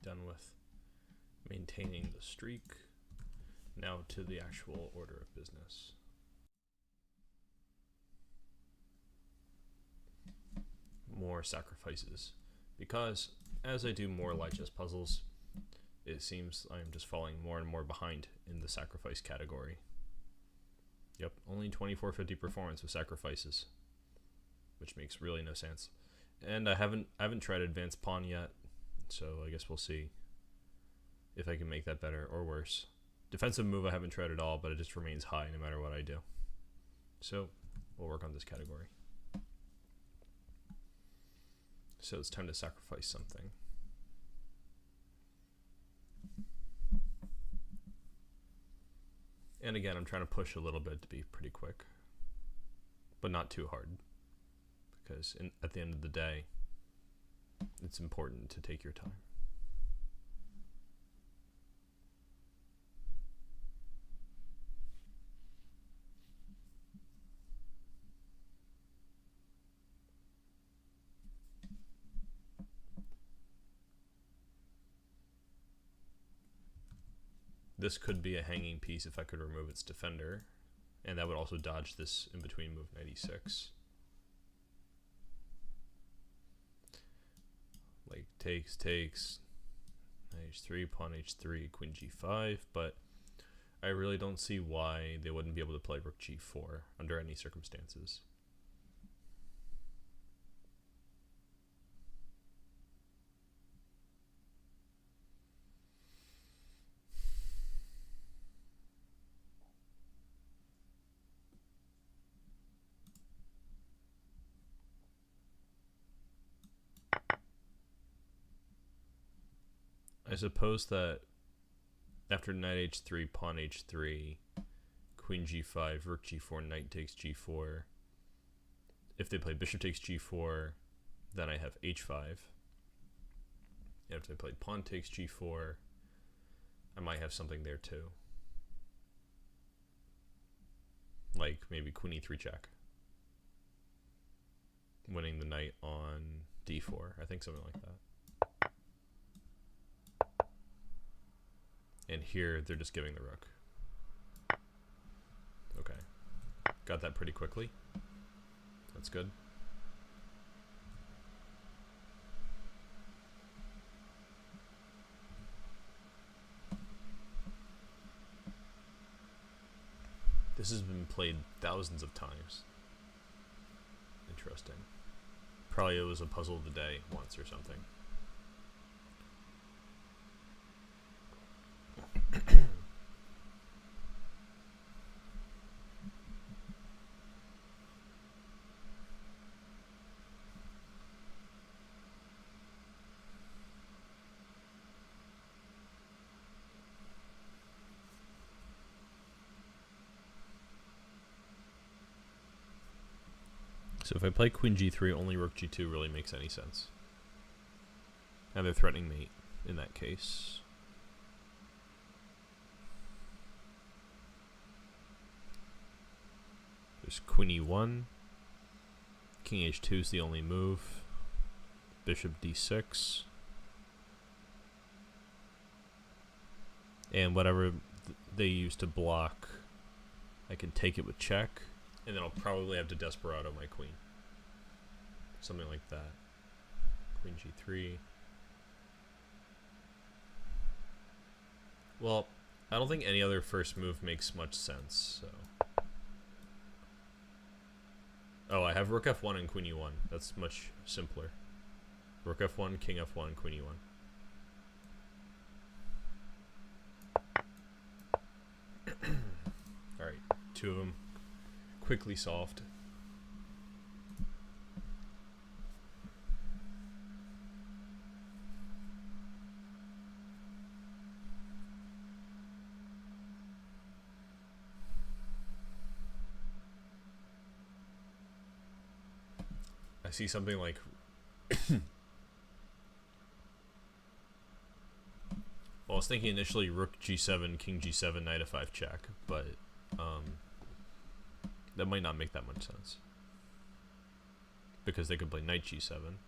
done with maintaining the streak. Now to the actual order of business. More sacrifices. Because as I do more light chess puzzles, it seems I'm just falling more and more behind in the sacrifice category. Yep, only 2450 performance with sacrifices, which makes really no sense. And I haven't tried advanced pawn yet, so I guess we'll see if I can make that better or worse. Defensive move I haven't tried at all, but it just remains high no matter what I do. So we'll work on this category. So it's time to sacrifice something. And again, I'm trying to push a little bit to be pretty quick, but not too hard, because at the end of the day, it's important to take your time. This could be a hanging piece if I could remove its defender, and that would also dodge this in between move 96. Like takes, h3, pawn h3, queen g5, but I really don't see why they wouldn't be able to play rook g4 under any circumstances. I suppose that after knight h3, pawn h3, queen g5, rook g4, knight takes g4. If they play bishop takes g4, then I have h5. And if they play pawn takes g4, I might have something there too. Like maybe queen e3 check. Winning the knight on d4. I think something like that. And here, they're just giving the rook. Okay. Got that pretty quickly. That's good. This has been played thousands of times. Interesting. Probably it was a puzzle of the day once or something. So if I play queen g3, only rook g2 really makes any sense. And they're threatening mate in that case. There's queen e1. King h2 is the only move. Bishop d6. And whatever they use to block, I can take it with check. And then I'll probably have to desperado my queen. Something like that. Queen g3. Well, I don't think any other first move makes much sense, so. Oh, I have rook f1 and queen e1. That's much simpler. Rook f1, king f1, queen e1. Alright, two of them. Quickly solved. I see something like well, I was thinking initially rook g7, king g7, knight f5 check, but that might not make that much sense. Because they could play knight g7.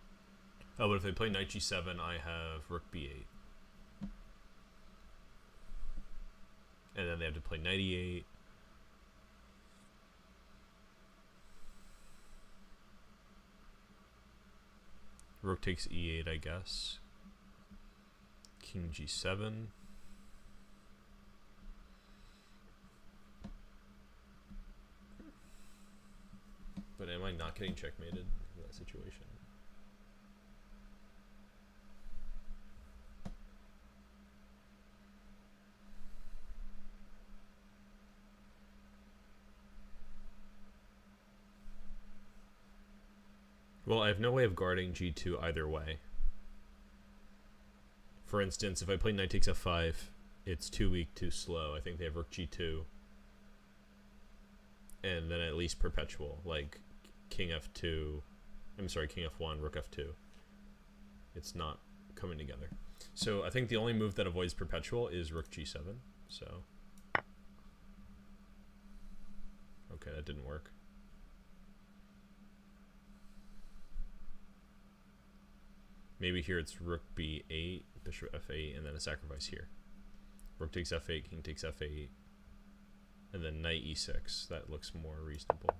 Oh, but if they play knight g7, I have rook b8. And then they have to play knight e8. Rook takes e8, I guess. King g7. But am I not getting checkmated in that situation? Well, I have no way of guarding g2 either way. For instance, if I play knight takes f5, it's too weak, too slow. I think they have rook g2. And then at least perpetual, like king f2. I'm sorry, king f1, rook f2. It's not coming together. So I think the only move that avoids perpetual is rook g7. So okay, that didn't work. Maybe here it's rook b8, bishop f8, and then a sacrifice here. Rook takes f8, king takes f8, and then knight e6. That looks more reasonable.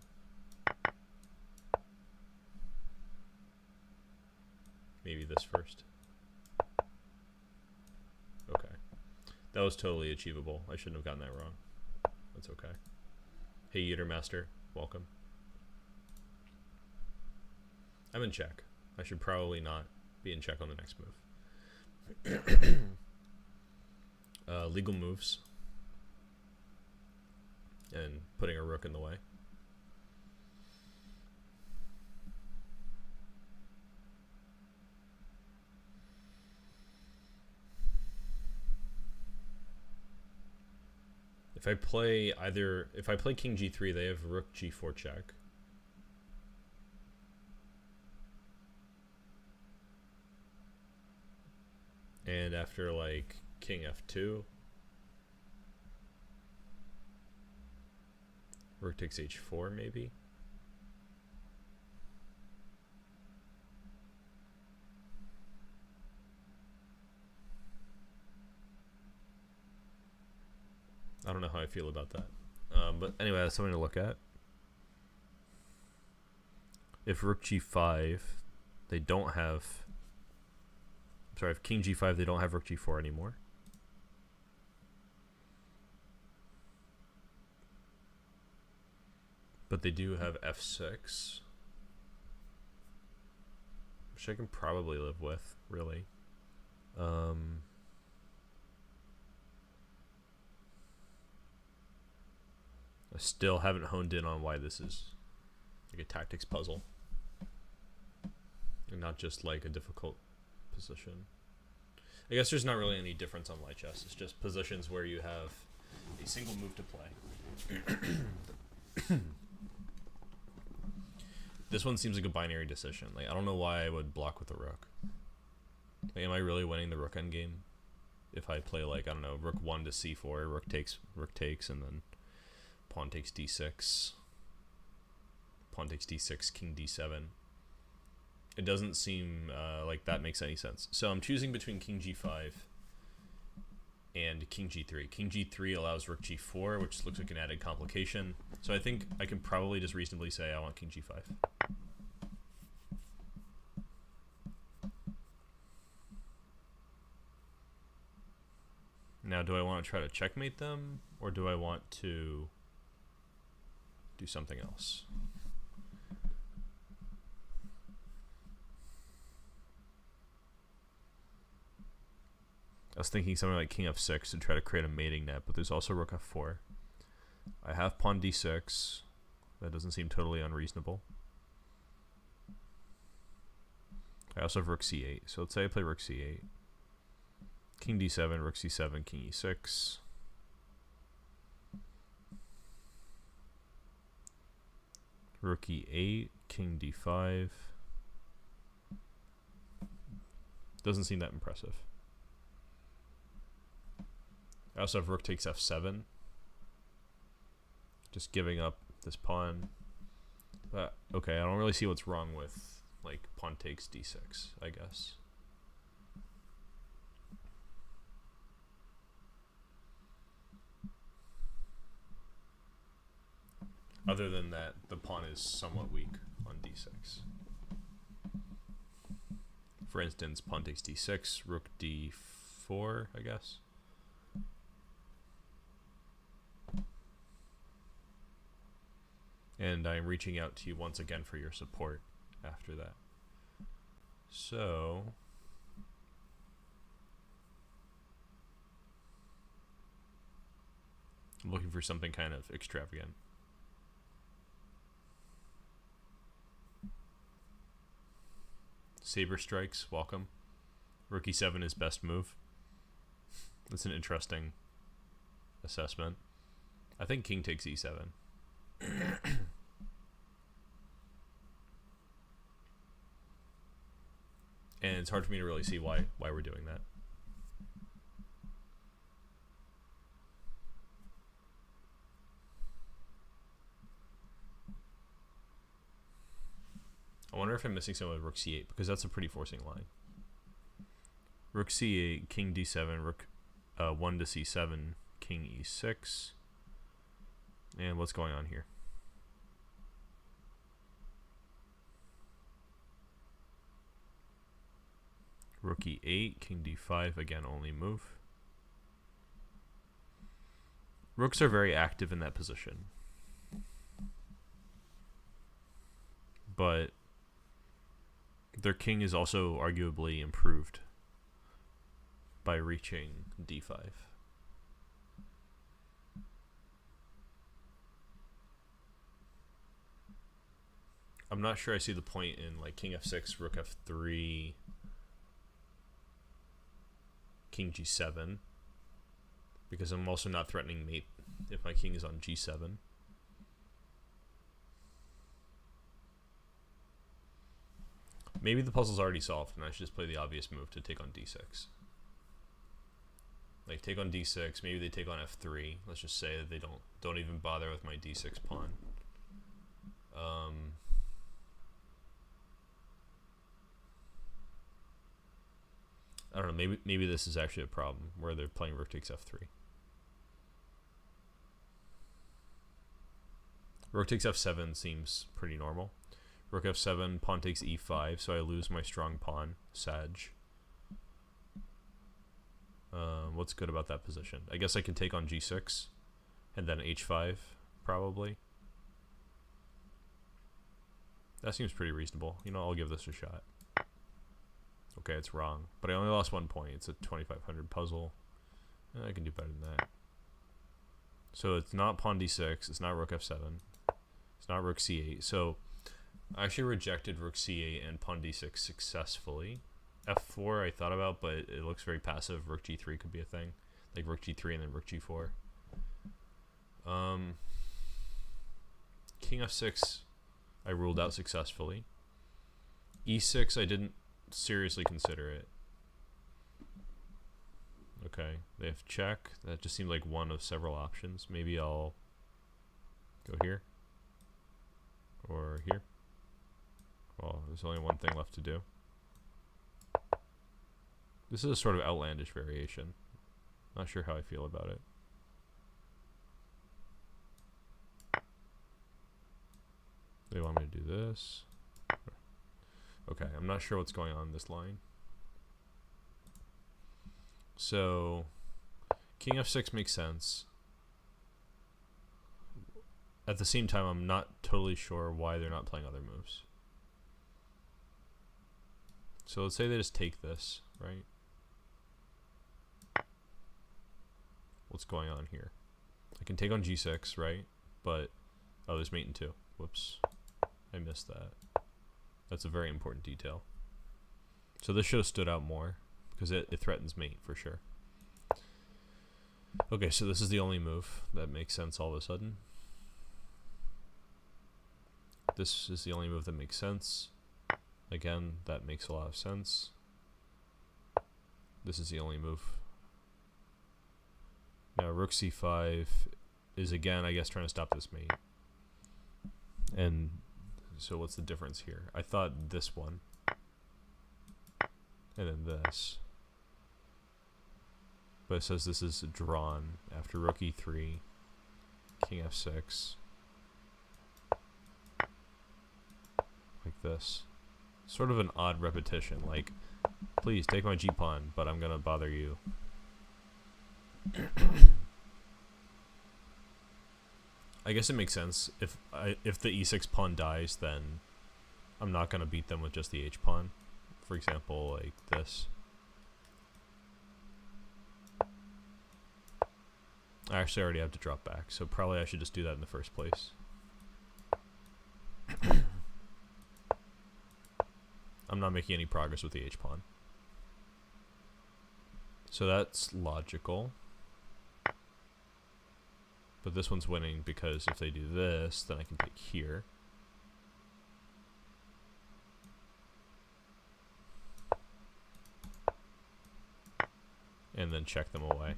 Maybe this first. Okay. That was totally achievable. I shouldn't have gotten that wrong. That's okay. Hey, Utermaster. Welcome. I'm in check. I should probably not be in check on the next move. Legal moves. And putting a rook in the way. If I play king g3, they have rook g4 check. And after like king f2, rook takes h4 maybe. I don't know how I feel about that. But anyway, that's something to look at. If rook g5, they don't have... Sorry, if king g5, they don't have rook g4 anymore. But they do have f6. Which I can probably live with, really. I still haven't honed in on why this is like a tactics puzzle. And not just like a difficult position. I guess there's not really any difference on light chess. It's just positions where you have a single move to play. This one seems like a binary decision. Like, I don't know why I would block with a rook. Like, am I really winning the rook endgame? If I play like, I don't know, rook 1 to c4, rook takes, and then pawn takes d6. Pawn takes d6, king d7. It doesn't seem like that makes any sense. So I'm choosing between king g5 and king g3. King g3 allows rook g4, which looks like an added complication. So I think I can probably just reasonably say I want king g5. Now, do I want to try to checkmate them, or do I want to do something else? I was thinking something like king f6 to try to create a mating net, but there's also rook f4. I have pawn d6. That doesn't seem totally unreasonable. I also have rook c8. So let's say I play rook c8. King d7, rook c7, king e6. Rook e8, king d5. Doesn't seem that impressive. I also have rook takes f7. Just giving up this pawn. But okay, I don't really see what's wrong with like pawn takes d6, I guess. Other than that, the pawn is somewhat weak on d6. For instance, pawn takes d6, rook d4, I guess. And I'm reaching out to you once again for your support after that. So I'm looking for something kind of extravagant. Saber strikes, welcome. Rook e7 is best move. That's an interesting assessment. I think king takes e7. And it's hard for me to really see why we're doing that. I wonder if I'm missing some with rook c8, because that's a pretty forcing line. Rook c8, king d7, rook 1 to c7, king e6. And what's going on here? Rook e8, king d5, again only move. Rooks are very active in that position. But their king is also arguably improved by reaching d5. I'm not sure I see the point in like king f6, rook f3, king g7, because I'm also not threatening mate if my king is on g7. Maybe the puzzle's already solved and I should just play the obvious move to take on d6. Like take on d6, maybe they take on f3. Let's just say that they don't even bother with my d6 pawn. I don't know, maybe this is actually a problem where they're playing rook takes f3. Rook takes f7 seems pretty normal. Rook f7, pawn takes e5, so I lose my strong pawn, Sag. What's good about that position? I guess I can take on g6, and then h5, probably. That seems pretty reasonable. You know, I'll give this a shot. Okay, it's wrong, but I only lost 1 point. It's a 2500 puzzle. I can do better than that. So it's not pawn d6, it's not rook f7, it's not rook c8. So I actually rejected rook c8 and pawn d6 successfully. f4 I thought about, but it looks very passive. Rook g3 could be a thing, like rook g3 and then rook g4. King f6 I ruled out successfully. e6 I didn't seriously consider it. Okay, they have check. That just seemed like one of several options. Maybe I'll go here or here. Well, there's only one thing left to do. This is a sort of outlandish variation. Not sure how I feel about it. They want me to do this. Okay, I'm not sure what's going on in this line. So, king f6 makes sense. At the same time, I'm not totally sure why they're not playing other moves. So let's say they just take this, right? What's going on here? I can take on g6, right? But, oh, there's mate in 2. Whoops. I missed that. That's a very important detail. So this should have stood out more, because it threatens mate for sure. Okay, so this is the only move that makes sense all of a sudden. This is the only move that makes sense. Again, that makes a lot of sense. This is the only move. Now rook c5 is again, I guess, trying to stop this mate. And so what's the difference here? I thought this one. And then this. But it says this is drawn after rook e3, king f6. like this. Sort of an odd repetition, like, please take my g-pawn, but I'm gonna bother you. I guess it makes sense. If the e6 pawn dies, then I'm not gonna beat them with just the h pawn. For example, like this. I actually already have to drop back, so probably I should just do that in the first place. I'm not making any progress with the h-pawn. So that's logical. But this one's winning because if they do this, then I can take here. And then check them away.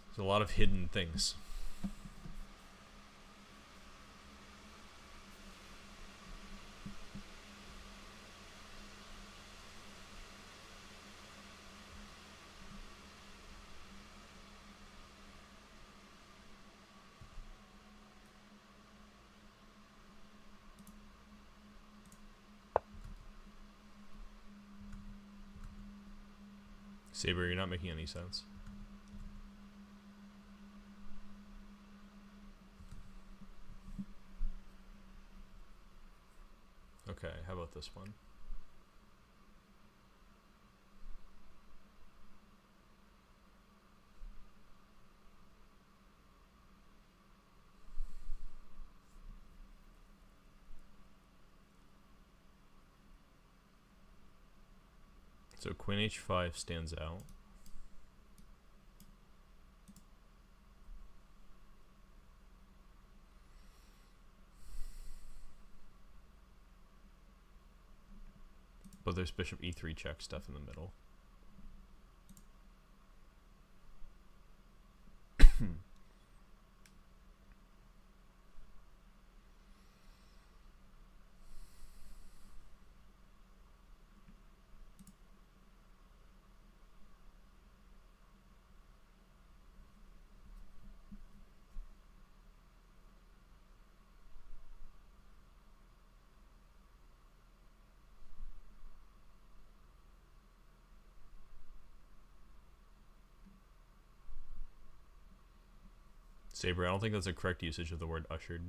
There's a lot of hidden things. Saber, you're not making any sense. Okay, how about this one? So queen h5 stands out. But there's bishop e3 check stuff in the middle. Saber, I don't think that's a correct usage of the word ushered.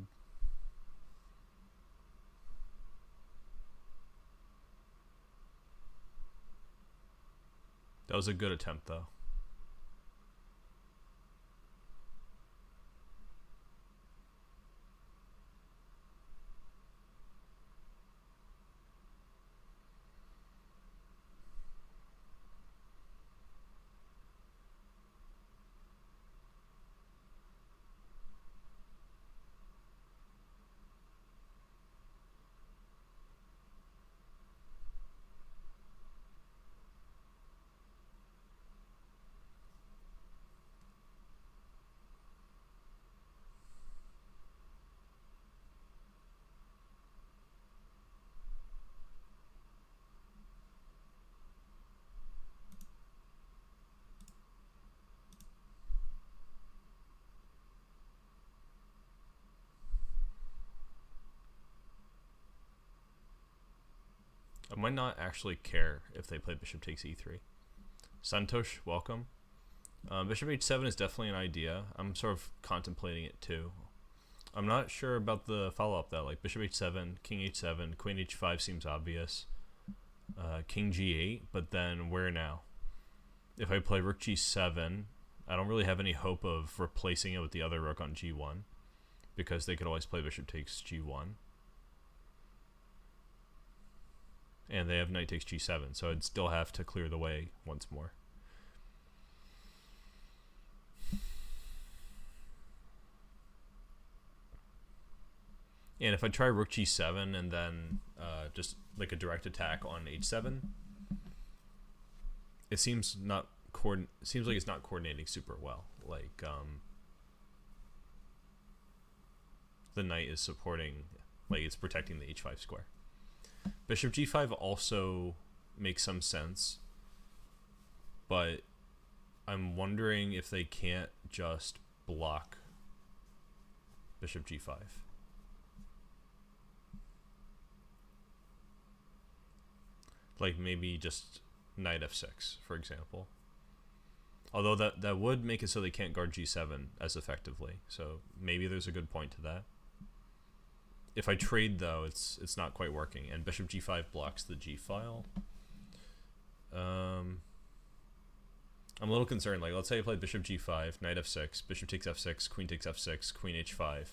That was a good attempt, though. I might not actually care if they play bishop takes e3. Santosh, welcome. Bishop h7 is definitely an idea. I'm sort of contemplating it too. I'm not sure about the follow-up though, like bishop h7, king h7, queen h5 seems obvious. King g8, but then where now? If I play rook g7, I don't really have any hope of replacing it with the other rook on g1, because they could always play bishop takes g1. And they have knight takes g7, so I'd still have to clear the way once more. And if I try rook g7 and then just like a direct attack on h7, it seems not seems like it's not coordinating super well. Like the knight is supporting, like it's protecting the h5 square. Bishop g5 also makes some sense, but I'm wondering if they can't just block bishop g5. Like maybe just knight f6, for example. Although that would make it so they can't guard g7 as effectively. So maybe there's a good point to that. If I trade though, it's not quite working, and bishop g5 blocks the g file. I'm a little concerned. Like, let's say I play bishop g5, knight f6, bishop takes f6, queen takes f6, queen h5.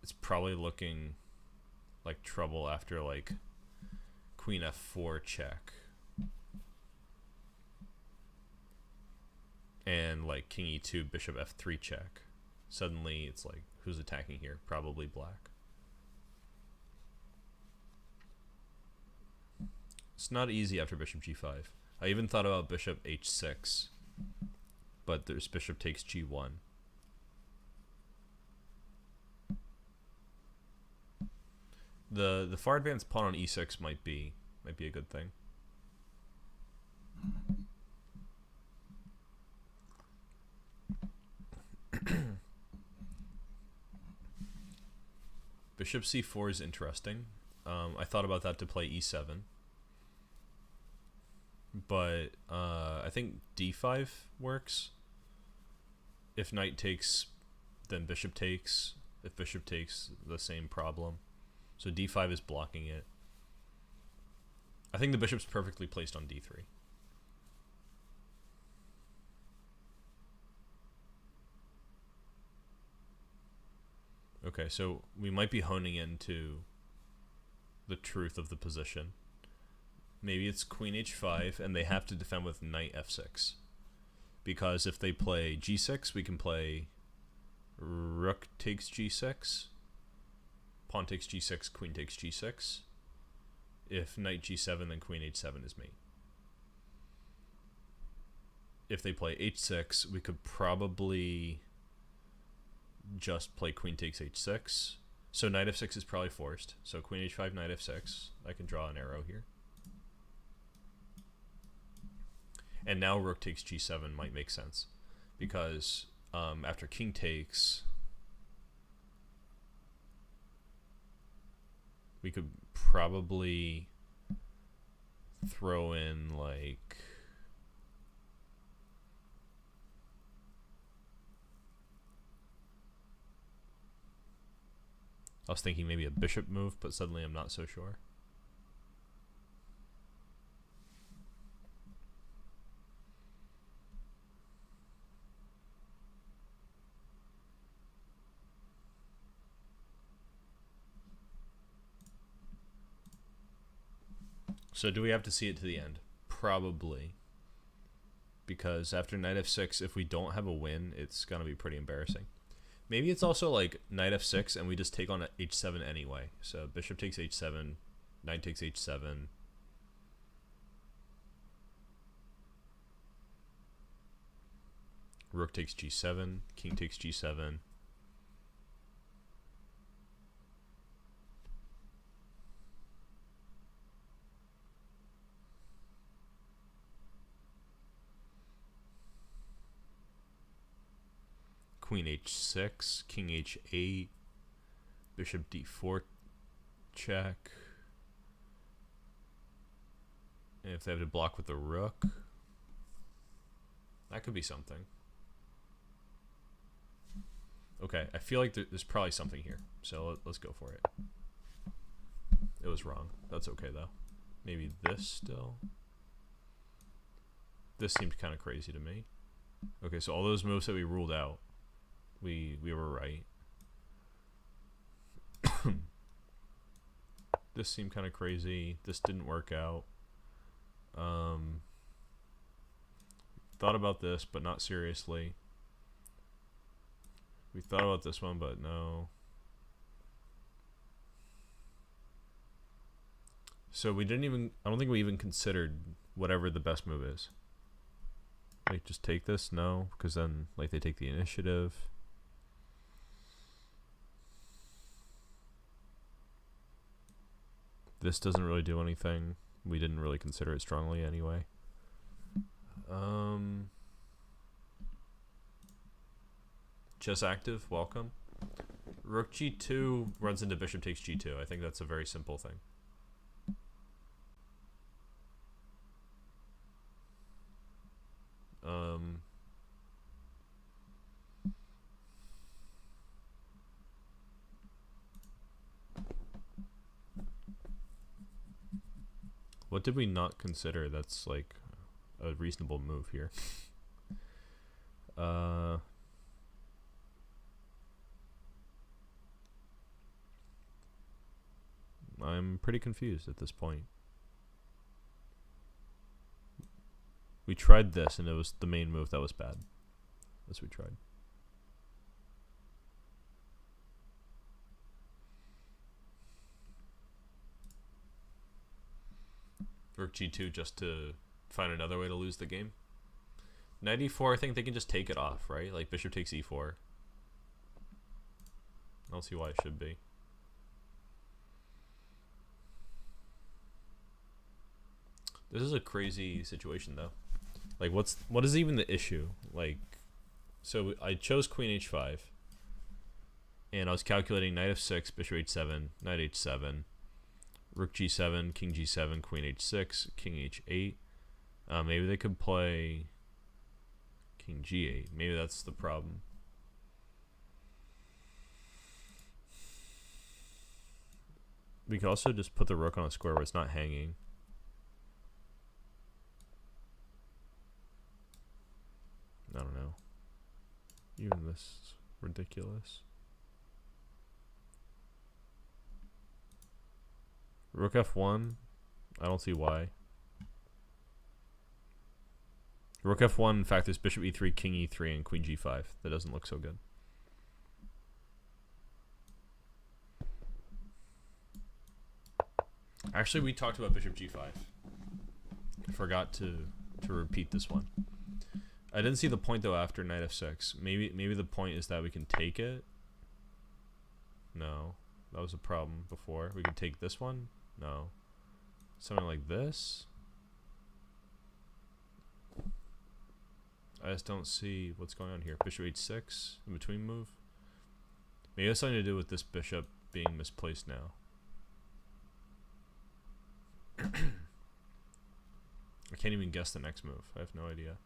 It's probably looking like trouble after like queen f4 check. And like king e2, bishop f3 check. Suddenly it's like, who's attacking here? Probably black. It's not easy after bishop g5. I even thought about bishop h6, but there's bishop takes g1. The far advanced pawn on e6 might be a good thing. Bishop c4 is interesting. I thought about that to play e7, but I think d5 works. If knight takes, then bishop takes. If bishop takes, the same problem. So d5 is blocking it. I think the bishop's perfectly placed on d3. Okay, so we might be honing into the truth of the position. Maybe it's queen h5, and they have to defend with knight f6. Because if they play g6, we can play rook takes g6, pawn takes g6, queen takes g6. If knight g7, then queen h7 is mate. If they play h6, we could probably just play queen takes h6. So knight f6 is probably forced. So queen h5, knight f6. I can draw an arrow here. And now rook takes g7 might make sense, because after king takes, we could probably throw in like I was thinking maybe a bishop move, but suddenly I'm not so sure. So do we have to see it to the end? Probably. Because after knight f6, if we don't have a win, it's going to be pretty embarrassing. Maybe it's also like knight f6 and we just take on h7 anyway. So bishop takes h7, knight takes h7. Rook takes g7, king takes g7. Queen h6, king h8, bishop d4 check. And if they have to block with the rook, that could be something. Okay, I feel like there's probably something here, so let's go for it. It was wrong. That's okay though. Maybe this still. This seemed kind of crazy to me. Okay, so all those moves that we ruled out, we were right. This seemed kind of crazy. This didn't work out. Thought about this, but not seriously. We thought about this one, but no. So we didn't even, I don't think we even considered whatever the best move is. Like, just take this? No, because then, like, they take the initiative. This doesn't really do anything. We didn't really consider it strongly anyway. Chess Active, welcome. Rook g2 runs into bishop takes g2. I think that's a very simple thing. What did we not consider that's like a reasonable move here? I'm pretty confused at this point. We tried this and it was the main move that was bad. That's what we tried. Rook g2 just to find another way to lose the game. Knight e4, I think they can just take it off, right? Like bishop takes e4. I don't see why it should be. This is a crazy situation though. Like what is even the issue? Like, so I chose queen h5 and I was calculating knight f6, bishop h7, knight h7, rook g7, king g7, queen h6, king h8. Maybe they could play king g8. Maybe that's the problem. We could also just put the rook on a square where it's not hanging. I don't know. Even this is ridiculous. Rook f1. I don't see why. Rook f1, in fact, there's bishop e3, king e3, and queen g5. That doesn't look so good. Actually, we talked about bishop g5. Forgot to repeat this one. I didn't see the point though after knight f6. Maybe the point is that we can take it. No, that was a problem before. We could take this one. No, something like this. I just don't see what's going on here. Bishop h6 in between move. Maybe it has something to do with this bishop being misplaced now. I can't even guess the next move. I have no idea.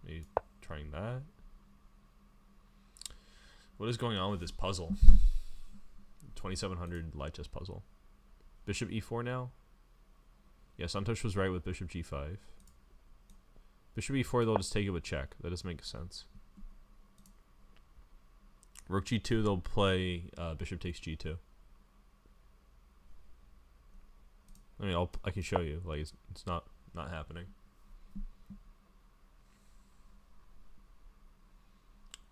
Maybe trying that. What is going on with this puzzle? 2700 light chess puzzle. Bishop e4 now? Yeah, Santosh was right with bishop g5. Bishop e4, they'll just take it with check. That doesn't make sense. Rook g2, they'll play bishop takes g2. I mean, I can show you. Like, it's not happening.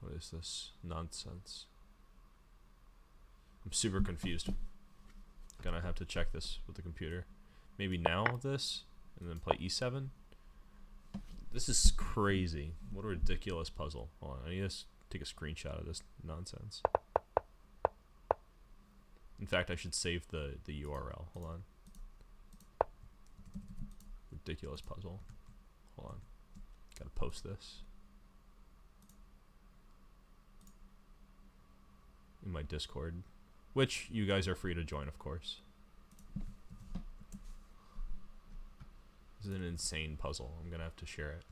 What is this nonsense? I'm super confused. Gonna have to check this with the computer. Maybe now this, and then play e7. This is crazy. What a ridiculous puzzle. Hold on, I need to take a screenshot of this nonsense. In fact, I should save the URL. Hold on. Ridiculous puzzle. Hold on. Gotta post this. In my Discord, which you guys are free to join, of course. This is an insane puzzle. I'm gonna have to share it.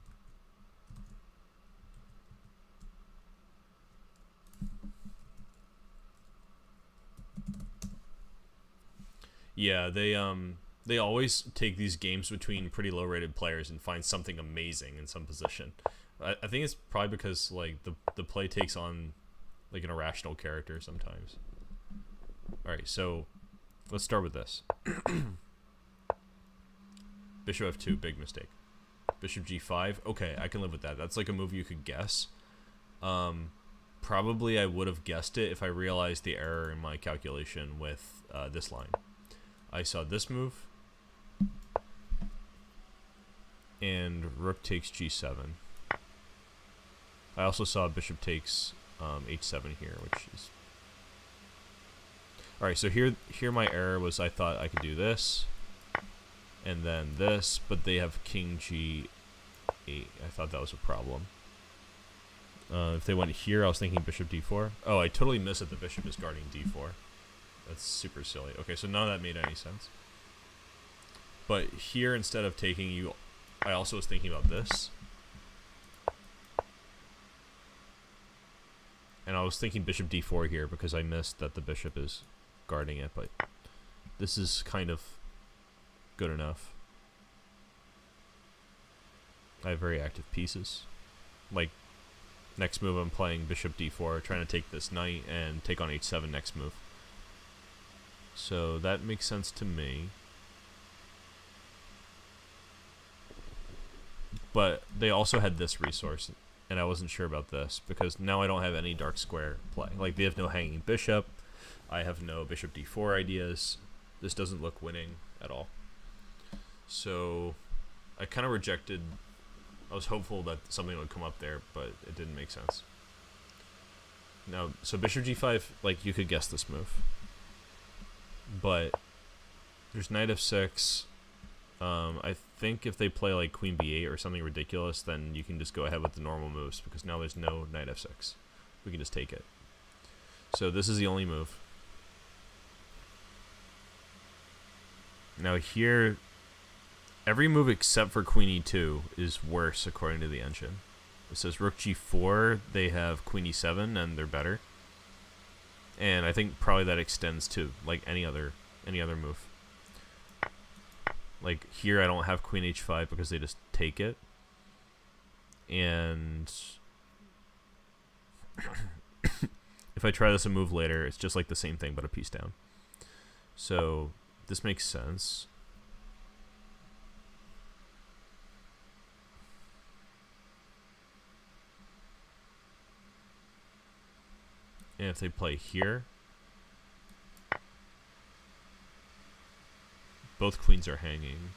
Yeah, they always take these games between pretty low-rated players and find something amazing in some position. I think it's probably because like the play takes on like an irrational character sometimes. Alright, so let's start with this. Bishop f2, big mistake. Bishop g5, okay, I can live with that. That's like a move you could guess. Probably I would have guessed it if I realized the error in my calculation with this line. I saw this move, and rook takes g7. I also saw bishop takes h7 here, which is... Alright, so here my error was I thought I could do this, and then this, but they have king g8. I thought that was a problem. If they went here, I was thinking bishop d4. Oh, I totally missed that the bishop is guarding d4. That's super silly. Okay, so none of that made any sense. But here, instead of taking you, I also was thinking about this. And I was thinking bishop d4 here because I missed that the bishop is guarding it, but this is kind of good enough. I have very active pieces. Like, next move I'm playing bishop d4, trying to take this knight and take on h7 next move. So that makes sense to me. But they also had this resource, and I wasn't sure about this, because now I don't have any dark square play. Like, they have no hanging bishop. I have no bishop d4 ideas. This doesn't look winning at all. So I kind of rejected. I was hopeful that something would come up there, but it didn't make sense. Now, so bishop g5, like, you could guess this move. But there's knight f6. I think if they play like queen b8 or something ridiculous, then you can just go ahead with the normal moves, because now there's no knight f6. We can just take it. So this is the only move. Now here, every move except for queen e2 is worse according to the engine. It says rook g4, they have queen e7, and they're better. And I think probably that extends to like any other move. Like here I don't have queen h5 because they just take it. And if I try this a move later, it's just like the same thing but a piece down. So this makes sense. And if they play here, both queens are hanging.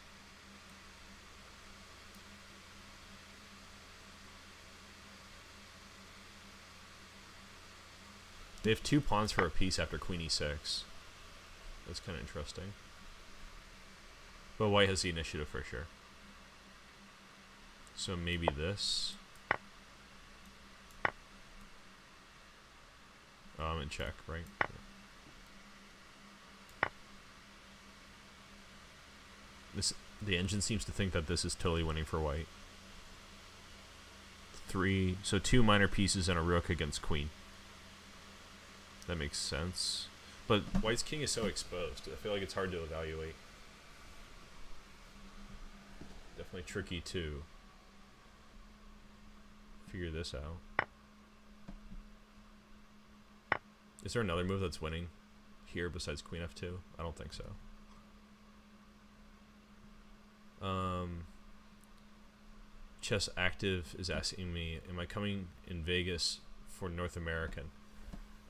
They have 2 pawns for a piece after queen e6. That's kind of interesting. But white has the initiative for sure. So maybe this. Oh, I'm in check, right? The engine seems to think that this is totally winning for white. 2 minor pieces and a rook against queen. That makes sense. But white's king is so exposed. I feel like it's hard to evaluate. Definitely tricky to figure this out. Is there another move that's winning here besides queen f2? I don't think so. Chess Active is asking me, am I coming in Vegas for North American?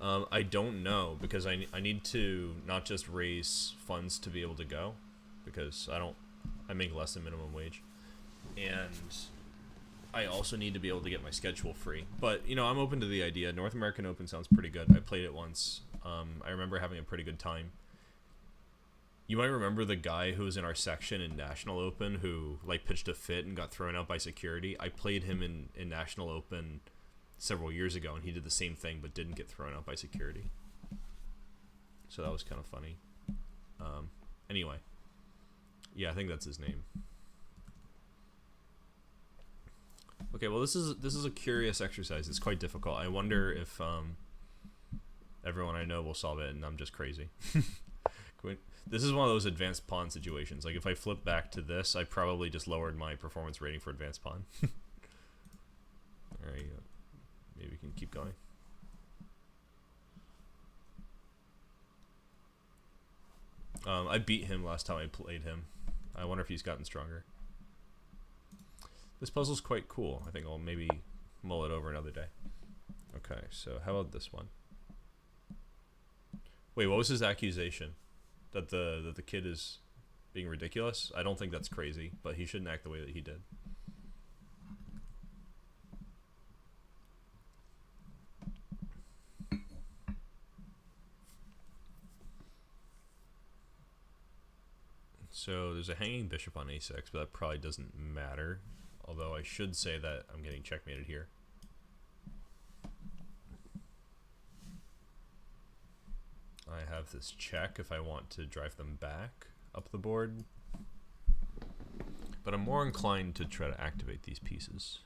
I don't know, because I need to not just raise funds to be able to go, because I make less than minimum wage, and I also need to be able to get my schedule free. But you know, I'm open to the idea. North American Open sounds pretty good. I played it once. I remember having a pretty good time. You might remember the guy who was in our section in National Open who like pitched a fit and got thrown out by security. I played him in National Open several years ago, and he did the same thing but didn't get thrown out by security. So that was kind of funny. Anyway, yeah, I think that's his name. Okay, well this is a curious exercise. It's quite difficult. I wonder if everyone I know will solve it and I'm just crazy. This is one of those advanced pawn situations. Like if I flip back to this, I probably just lowered my performance rating for advanced pawn. Alright, maybe we can keep going. I beat him last time I played him. I wonder if he's gotten stronger. This puzzle's quite cool. I think I'll maybe mull it over another day. Okay, so how about this one? Wait, what was his accusation? That the kid is being ridiculous? I don't think that's crazy, but he shouldn't act the way that he did. So there's a hanging bishop on a6, but that probably doesn't matter. Although I should say that I'm getting checkmated here. I have this check if I want to drive them back up the board. But I'm more inclined to try to activate these pieces.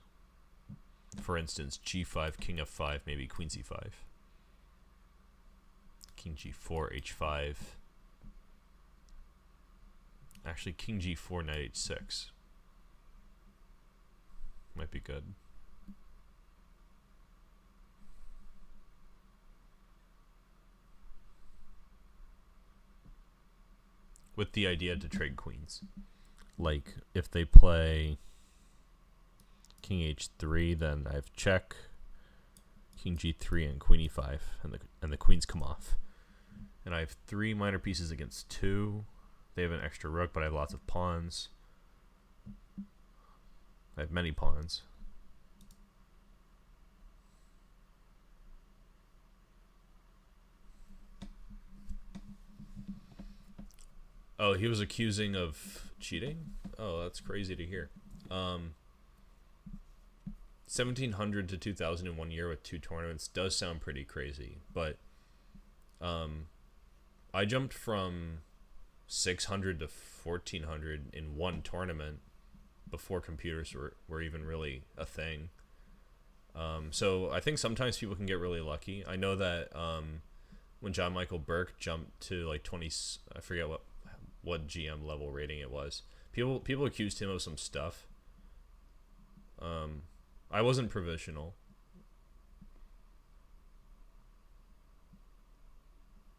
For instance, g5, king f5, maybe queen c5. King g4, h5. Actually, king g4, knight h6. Might be good. With the idea to trade queens. Like, if they play king h3, then I have check, king g3, and queen e5, and the queens come off. And I have 3 minor pieces against 2. They have an extra rook, but I have lots of pawns. I have many pawns. Oh, he was accusing of cheating? Oh, that's crazy to hear. 1700 to 2000 in 1 year with 2 tournaments does sound pretty crazy, but I jumped from 600 to 1400 in 1 tournament before computers were even really a thing. So I think sometimes people can get really lucky. I know that when John Michael Burke jumped to like 20, I forget what GM level rating it was. People accused him of some stuff. I wasn't provisional.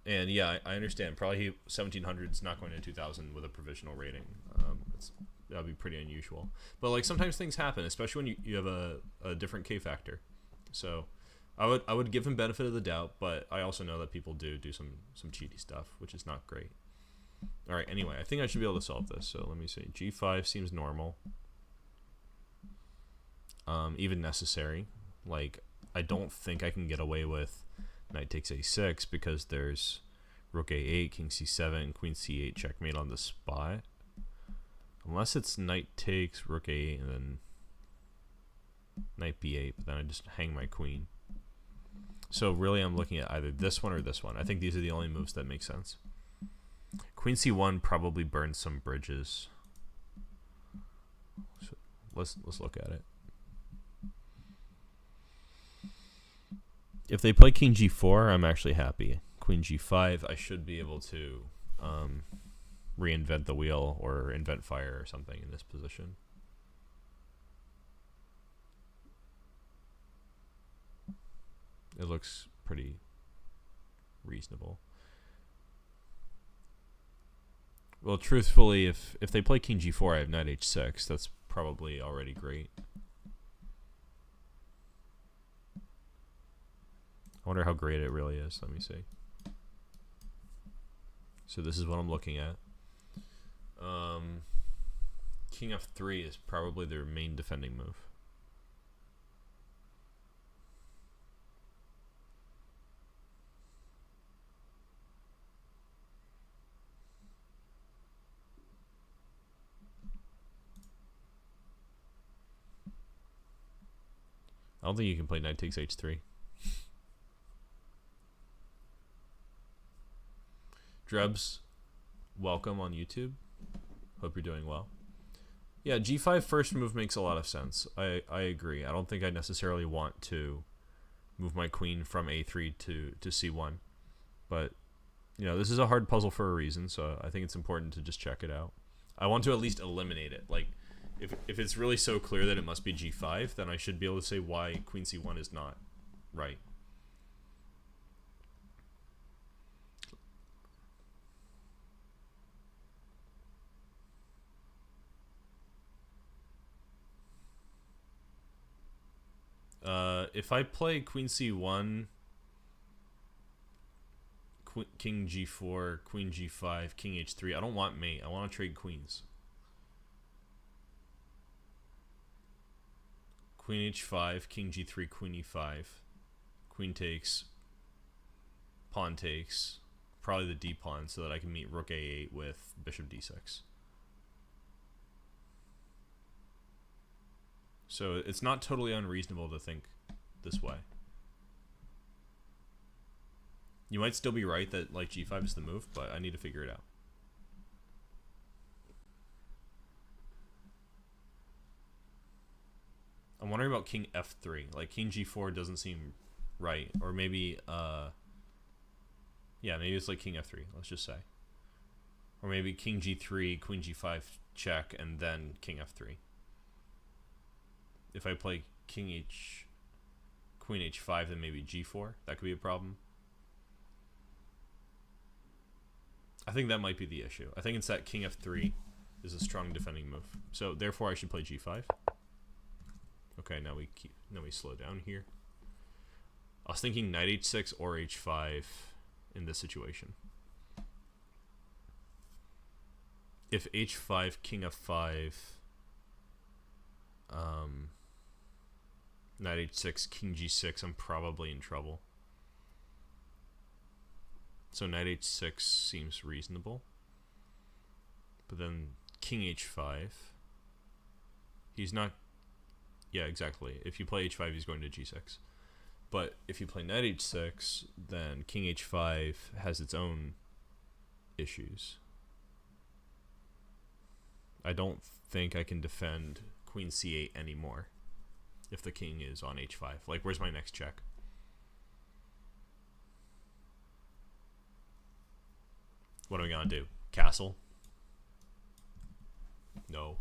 And yeah, I understand. Probably 1700 is not going to 2000 with a provisional rating. That'd be pretty unusual. But like sometimes things happen, especially when you have a different K factor. So I would give him benefit of the doubt, but I also know that people do some cheaty stuff, which is not great. All right. Anyway, I think I should be able to solve this. So let me see. G5 seems normal. Even necessary. Like, I don't think I can get away with knight takes a6 because there's rook a8, king c7, queen c8 checkmate on the spot. Unless it's knight takes, rook a8, and then knight b8, but then I just hang my queen. So really I'm looking at either this one or this one. I think these are the only moves that make sense. Queen c1 probably burns some bridges. So let's look at it. If they play king g4, I'm actually happy. Queen g5, I should be able to reinvent the wheel or invent fire or something in this position. It looks pretty reasonable. Well, truthfully, if they play king g4, I have knight h6. That's probably already great. I wonder how great it really is. Let me see. So this is what I'm looking at. King f3 is probably their main defending move. I don't think you can play knight takes h3. Drebs, welcome on YouTube. Hope you're doing well. Yeah, g5 first move makes a lot of sense. I agree. I don't think I necessarily want to move my queen from a3 to c1. But, you know, this is a hard puzzle for a reason, so I think it's important to just check it out. I want to at least eliminate it. Like, if it's really so clear that it must be g5, then I should be able to say why queen c1 is not right. If I play queen c1, king g4, queen g5, king h3, I don't want mate. I want to trade queens. Queen h5, king g3, queen e5, queen takes, pawn takes, probably the d pawn, so that I can meet rook a8 with bishop d6. So it's not totally unreasonable to think this way. You might still be right that like g5 is the move, but I need to figure it out. I'm wondering about king f3. Like king g4 doesn't seem right, or maybe yeah, maybe it's like king f3. Let's just say, or maybe king g3, queen g5 check, and then king f3. If I play king h, queen h5, then maybe g4. That could be a problem. I think that might be the issue. I think it's that king f3 is a strong defending move. So therefore, I should play g5. Okay, now we slow down here. I was thinking knight h6 or h5 in this situation. If h5, king f5, knight h6, king g6, I'm probably in trouble. So knight h6 seems reasonable. But then king h5. He's not... Yeah, exactly. If you play h5, he's going to g6. But if you play knight h6, then king h5 has its own issues. I don't think I can defend queen c8 anymore if the king is on h5. Like, where's my next check? What are we gonna do? Castle? No.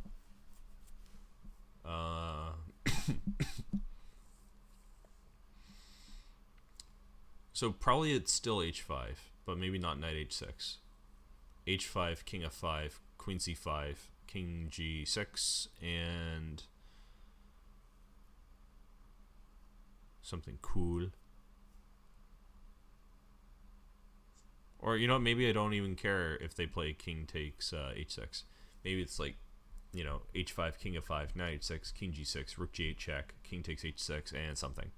So probably it's still h5, but maybe not knight h6. h5, king f5, queen c5, king g6, and something cool. Or, you know, maybe I don't even care if they play king takes h6. Maybe it's like, you know, h5, king f5, knight h6, king g6, rook g8 check, king takes h6, and something.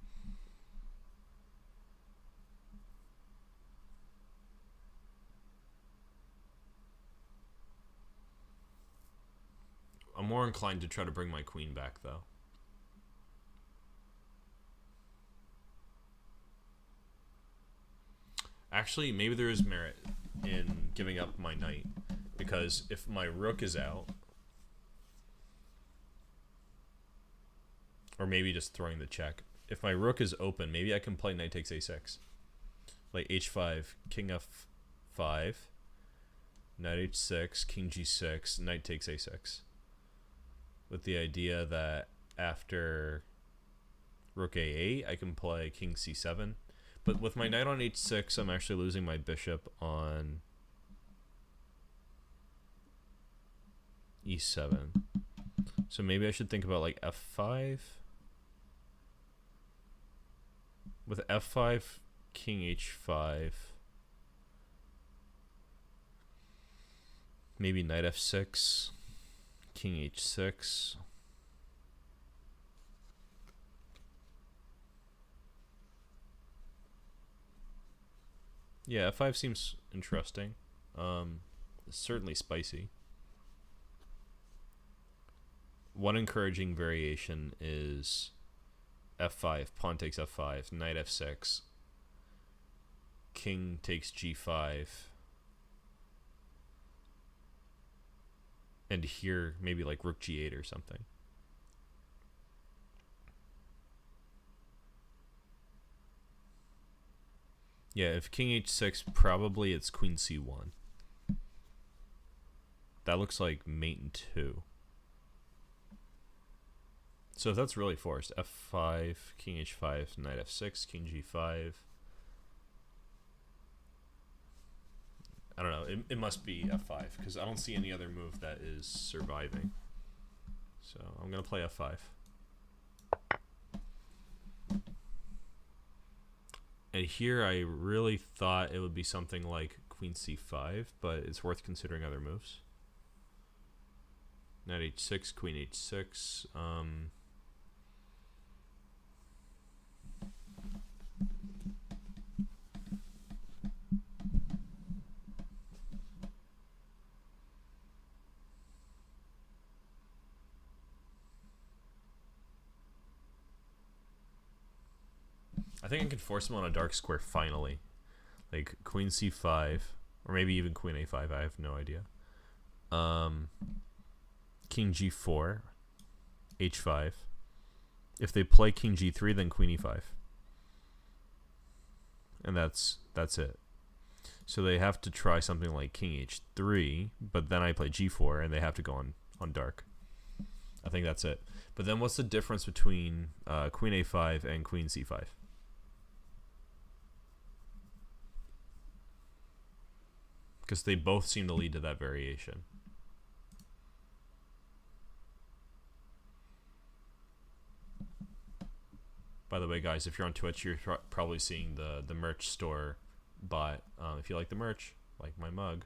I'm more inclined to try to bring my queen back, though. Actually, maybe there is merit in giving up my knight, because if my rook is out, or maybe just throwing the check, if my rook is open, maybe I can play knight takes a6. Like h5, king f5, knight h6, king g6, knight takes a6. With the idea that after rook a8, I can play king c7. But with my knight on h6, I'm actually losing my bishop on e7. So maybe I should think about like f5. With f5, king h5. Maybe knight f6, king h6. Yeah, f5 seems interesting. It's certainly spicy. One encouraging variation is f5, pawn takes f5, knight f6, king takes g5, and here maybe like rook g8 or something. Yeah, if king h6, probably it's queen c1. That looks like mate in 2. So if that's really forced, f5, king h5, knight f6, king g5. I don't know. It must be f5, because I don't see any other move that is surviving. So I'm going to play f5. And here I really thought it would be something like queen c5, but it's worth considering other moves. Knight h6, queen h6. I think I can force him on a dark square finally. like queen c5, or maybe even queen a5. I have no idea. King g4, h5. If they play king g3, then queen e5, and that's it. So they have to try something like king h3, but then I play g4, and they have to go on dark. I think that's it. But then what's the difference between queen a5 and queen c5? Because they both seem to lead to that variation. By the way, guys, if you're on Twitch, you're probably seeing the merch store bot. If you like the merch, like my mug,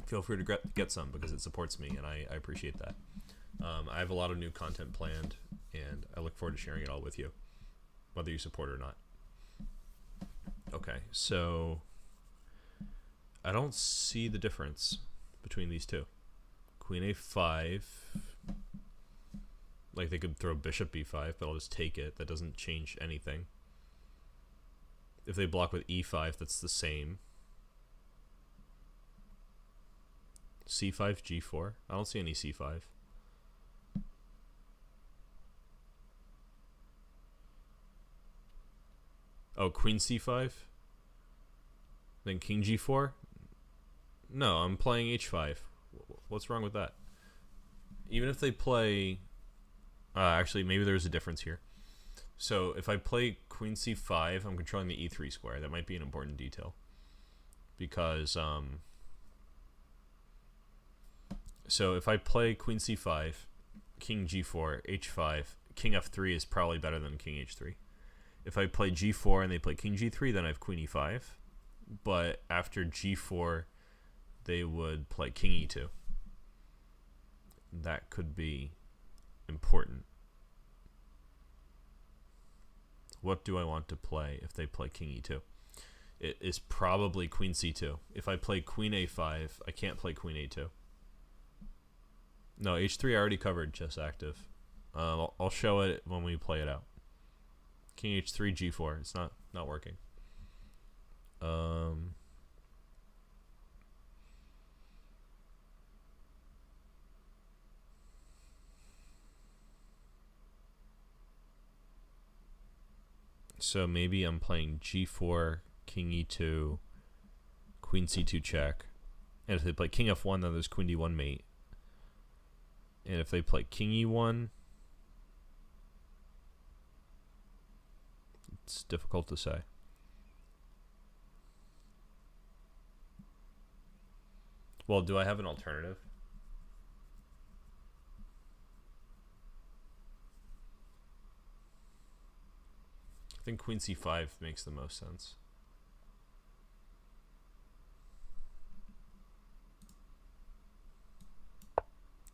feel free to get some because it supports me, and I appreciate that. I have a lot of new content planned, and I look forward to sharing it all with you, whether you support it or not. Okay, so I don't see the difference between these two. Queen a5, like they could throw bishop b5, but I'll just take it. That doesn't change anything. If they block with e5, that's the same. c5, g4. I don't see any c5. Oh, queen c5? Then king g4? No, I'm playing h5. What's wrong with that? Even if they play... actually, maybe there's a difference here. So if I play queen c5, I'm controlling the e3 square. That might be an important detail. Because... So if I play queen c5, king g4, h5, king f3 is probably better than king h3. If I play g4 and they play king g3, then I have queen e5. But after g4, they would play king e2. That could be important. What do I want to play if they play king e2? It is probably queen c2. If I play queen a5, I can't play queen a2. No, h3 I already covered, just active. I'll show it when we play it out. King h3, g4. It's not working. So maybe I'm playing g4, king e2, queen c2 check. And if they play king f1, then there's queen d1 mate. And if they play king e1, it's difficult to say. Well, do I have an alternative? I think queen c5 makes the most sense.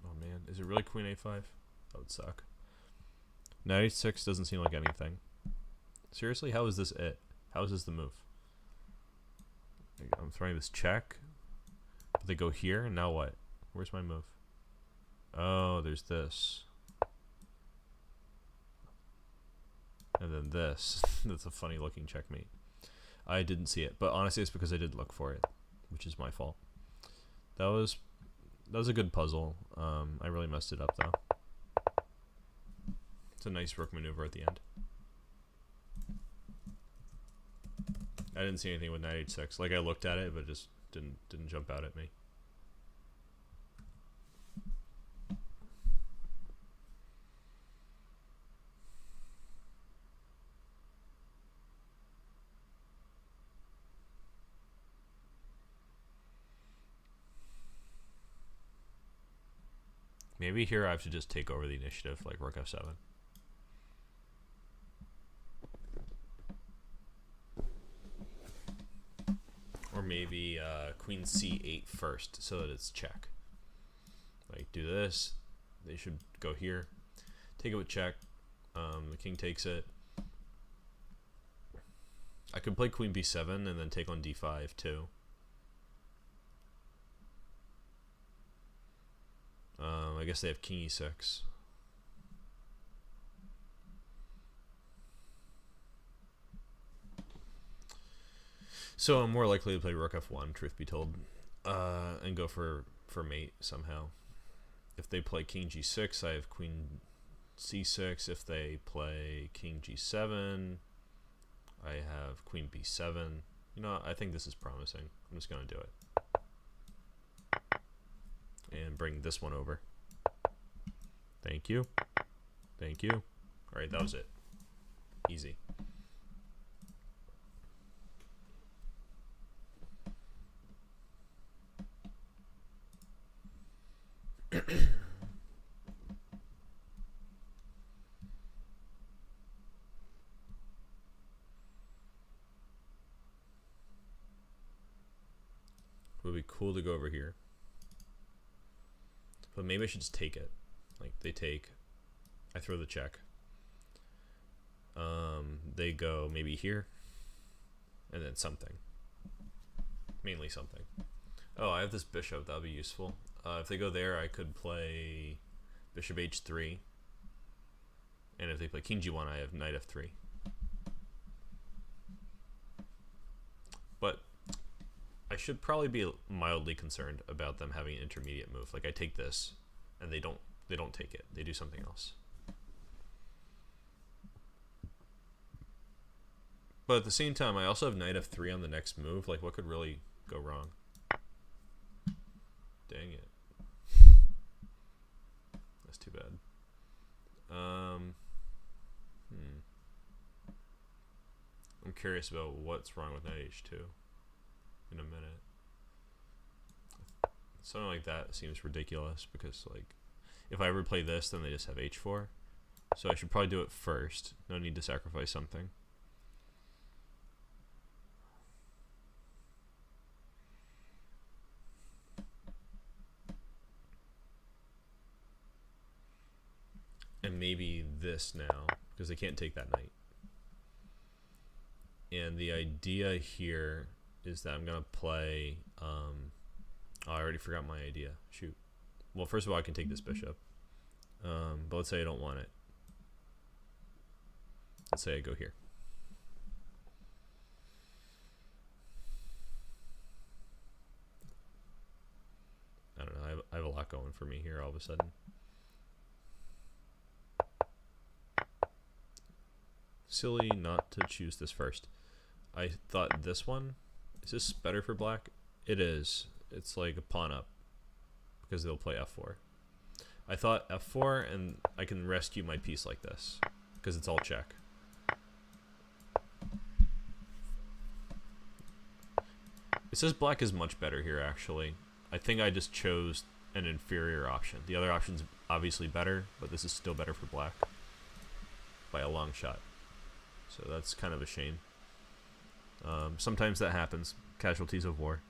Oh man, is it really queen a5? That would suck. Knight h6 doesn't seem like anything. Seriously, how is this it? How is this the move? I'm throwing this check. But they go here, and now what? Where's my move? Oh, there's this. And then this. That's a funny looking checkmate. I didn't see it, but honestly it's because I did look for it, which is my fault. That was a good puzzle. I really messed it up though. It's a nice rook maneuver at the end. I didn't see anything with knight h6. Like I looked at it, but it just didn't jump out at me. Maybe here I have to just take over the initiative, like rook f7. Or maybe queen c8 first, so that it's check. Like do this, they should go here, take it with check. The king takes it. I could play queen b7 and then take on d5 too. I guess they have king e6. So I'm more likely to play rook f1, truth be told, and go for mate somehow. If they play king g6, I have queen c6. If they play king g7, I have queen b7. You know, I think this is promising. I'm just going to do it. And bring this one over. Thank you. Thank you. All right, that was it. Easy. It would be cool to go over here. But maybe I should just take it. Like, they take. I throw the check. They go maybe here. And then something. Mainly something. Oh, I have this bishop. That would be useful. If they go there, I could play bishop h3. And if they play king g1, I have knight f3. But I should probably be mildly concerned about them having an intermediate move. Like, I take this, and they don't take it. They do something else. But at the same time, I also have knight f3 on the next move. Like, what could really go wrong? Dang it. That's too bad. I'm curious about what's wrong with knight h2 in a minute. Something like that seems ridiculous because, like, if I ever play this, then they just have h4. So I should probably do it first. No need to sacrifice something. And maybe this now, because they can't take that knight. And the idea here is that I'm going to play... oh, I already forgot my idea. Shoot. Well, first of all, I can take this bishop. But let's say I don't want it. Let's say I go here. I don't know. I have a lot going for me here all of a sudden. Silly not to choose this first. I thought this one, is this better for black? It is. It's like a pawn up because they'll play f4. I thought f4 and I can rescue my piece like this because it's all check. It says black is much better here actually. I think I just chose an inferior option. The other option's obviously better, but this is still better for black by a long shot. So that's kind of a shame. Sometimes that happens. Casualties of war.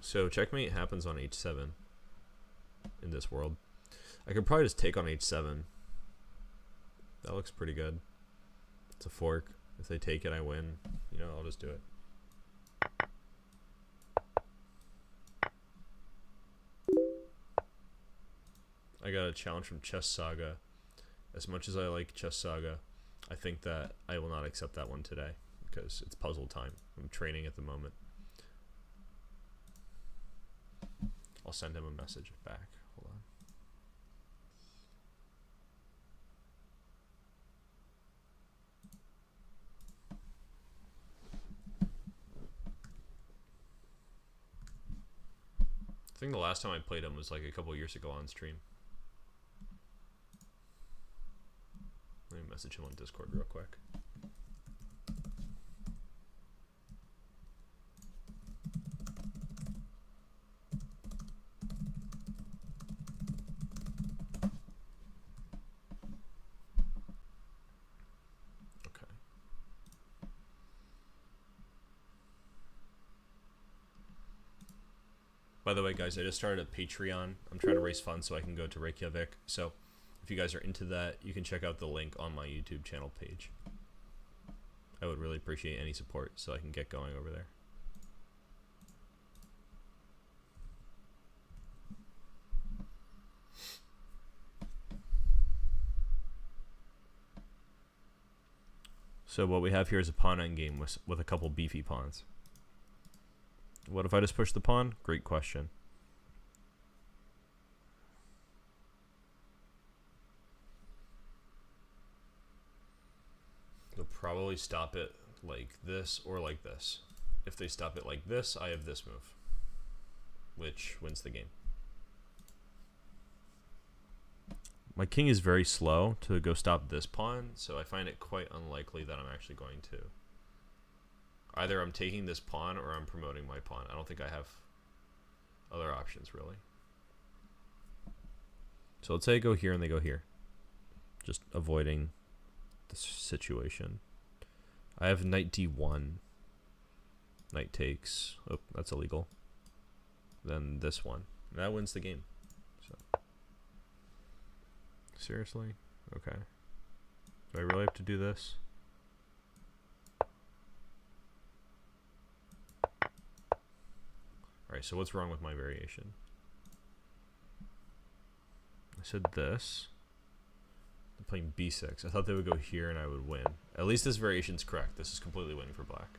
So checkmate happens on h7 in this world. I could probably just take on h7. That looks pretty good. It's a fork. If they take it, I win. You know, I'll just do it. I got a challenge from Chess Saga. As much as I like Chess Saga, I think that I will not accept that one today because it's puzzle time. I'm training at the moment. I'll send him a message back. Hold on. I think the last time I played him was like a couple years ago on stream. Let me message him on Discord real quick. Okay. By the way, guys, I just started a Patreon. I'm trying to raise funds so I can go to Reykjavik. So if you guys are into that, you can check out the link on my YouTube channel page. I would really appreciate any support so I can get going over there. So what we have here is a pawn endgame with a couple beefy pawns. What if I just push the pawn? Great question. They'll probably stop it like this or like this. If they stop it like this, I have this move, which wins the game. My king is very slow to go stop this pawn, so I find it quite unlikely that I'm actually going to. Either I'm taking this pawn or I'm promoting my pawn. I don't think I have other options, really. So let's say I go here and they go here. Just avoiding this situation. I have knight d1. Knight takes. Oh, that's illegal. Then this one. And that wins the game. So. Seriously? Okay. Do I really have to do this? Alright, so what's wrong with my variation? I said this. They're playing b6. I thought they would go here and I would win. At least this variation's correct. This is completely winning for black.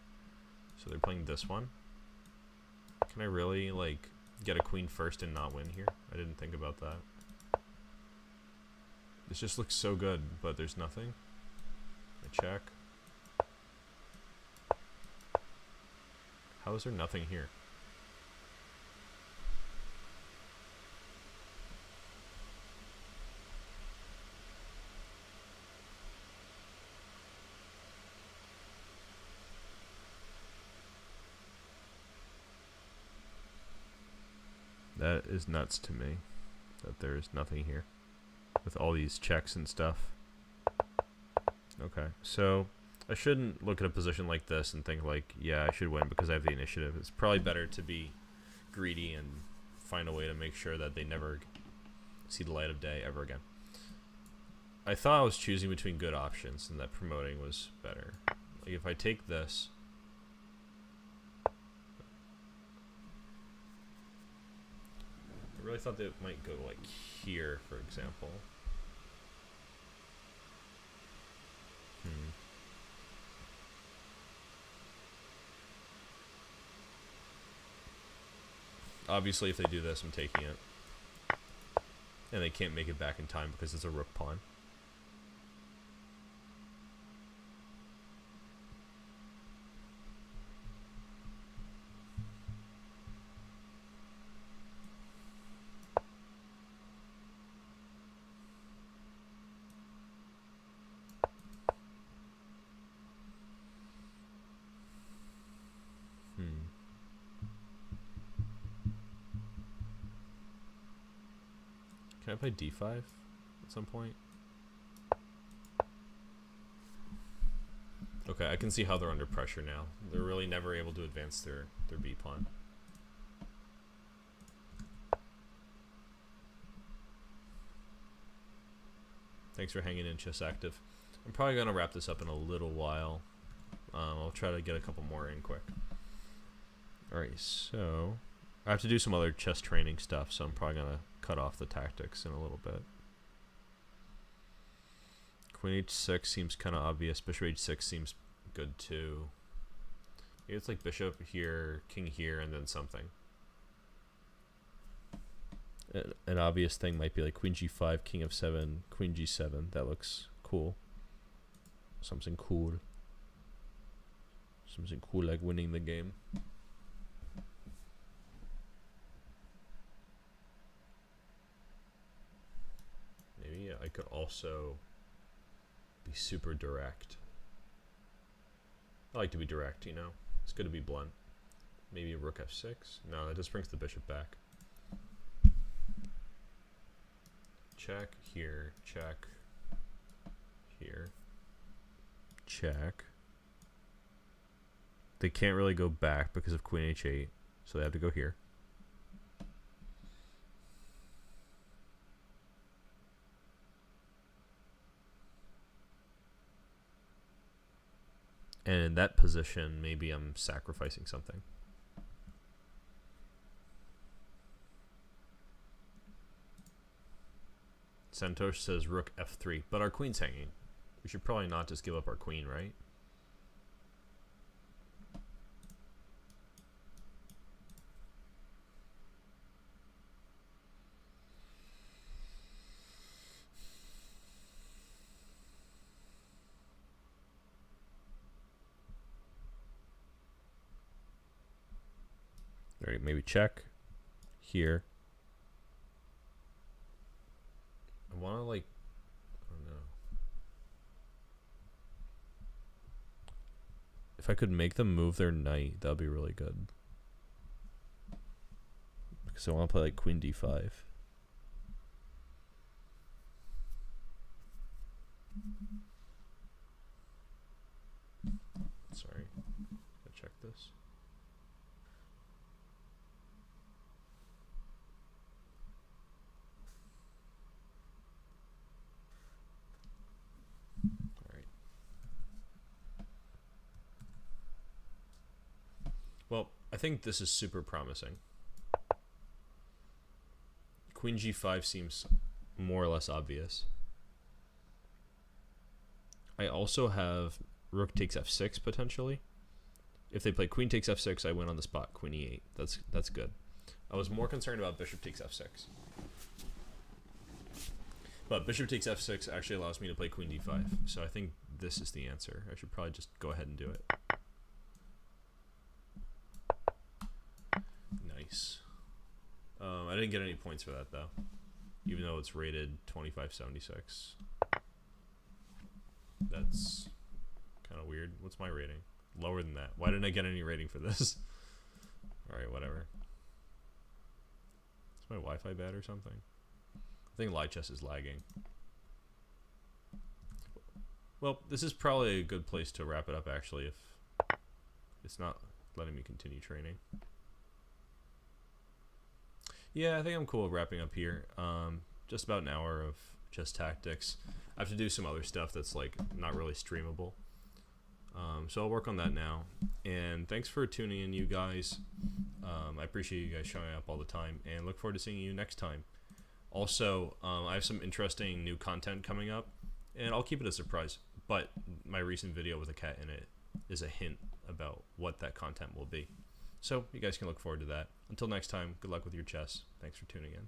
So they're playing this one. Can I really, like, get a queen first and not win here? I didn't think about that. This just looks so good, but there's nothing. I check. How is there nothing here? That is nuts to me, that there is nothing here with all these checks and stuff. Okay, so I shouldn't look at a position like this and think like, yeah, I should win because I have the initiative. It's probably better to be greedy and find a way to make sure that they never see the light of day ever again. I thought I was choosing between good options and that promoting was better. Like if I take this, I really thought that it might go like here, for example. Obviously, if they do this, I'm taking it. And they can't make it back in time because it's a rook pawn. Can I play d5 at some point? Okay, I can see how they're under pressure now. They're really never able to advance their b pawn. Thanks for hanging in, Chess Active. I'm probably going to wrap this up in a little while. I'll try to get a couple more in quick. Alright, so I have to do some other chess training stuff, so I'm probably going to cut off the tactics in a little bit. Queen h6 seems kind of obvious. Bishop h6 seems good too. Maybe it's like bishop here, king here, and then something. An obvious thing might be like queen g5, king f7, queen g7. That looks cool. Something cool. Something cool like winning the game. Maybe I could also be super direct. I like to be direct, you know. It's good to be blunt. Maybe a rook f6. No, that just brings the bishop back. Check here, check here, check. They can't really go back because of queen h8, so they have to go here. And in that position, maybe I'm sacrificing something. Santosh says rook f3, but our queen's hanging. We should probably not just give up our queen, right? All right, maybe check here. I want to like, I don't know. If I could make them move their knight, that would be really good. Because I want to play like queen d5. Sorry, I check this. Well, I think this is super promising. Queen g5 seems more or less obvious. I also have rook takes f6 potentially. If they play queen takes f6, I win on the spot. Queen e8. That's good. I was more concerned about bishop takes f6. But bishop takes f6 actually allows me to play queen d5. So I think this is the answer. I should probably just go ahead and do it. Nice. I didn't get any points for that though, even though it's rated 2576. That's kind of weird. What's my rating? Lower than that. Why didn't I get any rating for this? Alright, whatever. Is my Wi-Fi bad or something? I think Lichess is lagging. Well, this is probably a good place to wrap it up actually, if it's not letting me continue training. Yeah, I think I'm cool with wrapping up here. Just about an hour of chess tactics. I have to do some other stuff that's like not really streamable. So I'll work on that now. And thanks for tuning in, you guys. I appreciate you guys showing up all the time and look forward to seeing you next time. Also, I have some interesting new content coming up and I'll keep it a surprise. But my recent video with a cat in it is a hint about what that content will be. So you guys can look forward to that. Until next time, good luck with your chess. Thanks for tuning in.